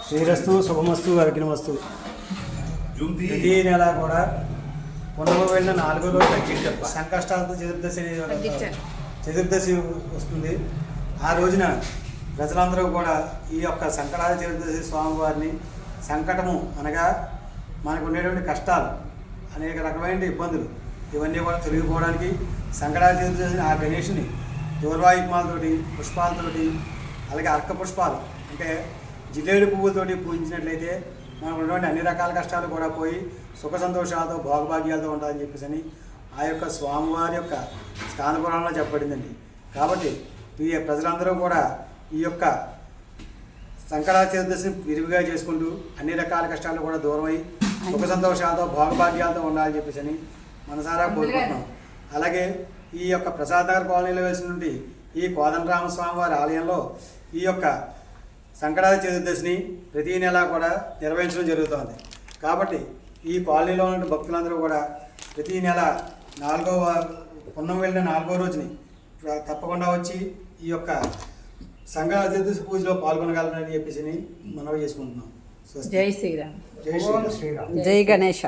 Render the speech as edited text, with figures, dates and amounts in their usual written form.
శ్రీరస్తు శుభమస్తు అర్ఘ్నమస్తు. ప్రతి నెల కూడా పునమ వెళ్ళిన 4వ రోజు సంకష్టాలతో చతుర్దశి వస్తుంది. ఆ రోజున ప్రజలందరూ కూడా ఈ యొక్క సంకటాల చతుర్దశి స్వామివారిని సంకటము అనగా మనకు ఉండేటువంటి కష్టాలు, అనేక రకమైన ఇబ్బందులు ఇవన్నీ కూడా తొలగిపోవడానికి సంకటాల చతుర్దశి ఆ గణేషుని దూర్వాయుగ్మాలతోటి, పుష్పాలతోటి, అలాగే అర్క పుష్పాలు అంటే జిల్లేడు పువ్వులతోటి పూజించినట్లయితే మనకు ఉన్నటువంటి అన్ని రకాల కష్టాలు కూడా పోయి సుఖ సంతోషాలతో భోగభాగ్యాలతో ఉంటాయని చెప్పేసి ఆ యొక్క స్వామివారి యొక్క స్కాంద పురాణంలో చెప్పబడిందండి. కాబట్టి ఈ ప్రజలందరూ కూడా ఈ యొక్క సంకటాల చతుర్దశిని విరివిగా చేసుకుంటూ అన్ని రకాల కష్టాలు కూడా దూరమై సుఖ సంతోషాలతో భోగభాగ్యాలతో ఉండాలని చెప్పేసి మనసారా కోరుకుంటున్నాం. అలాగే ఈ యొక్క ప్రసాద్ నగర్ కాలనీలో వెలిసి నుండి ఈ కోదండరామస్వామి వారి ఆలయంలో ఈ యొక్క సంకటాల చతుర్దశిని ప్రతి నెల కూడా నిర్వహించడం జరుగుతుంది. కాబట్టి ఈ కాలనీలో ఉన్న భక్తులందరూ కూడా ప్రతి నెల పున్నం వెళ్ళిన 4వ రోజుని తప్పకుండా వచ్చి ఈ యొక్క సంకటాల చతుర్దశి పూజలో పాల్గొనగలరని చెప్పేసి మనవి చేసుకుంటున్నాం. జై శ్రీరామ్. జై శ్రీరామ్. జై గణేష.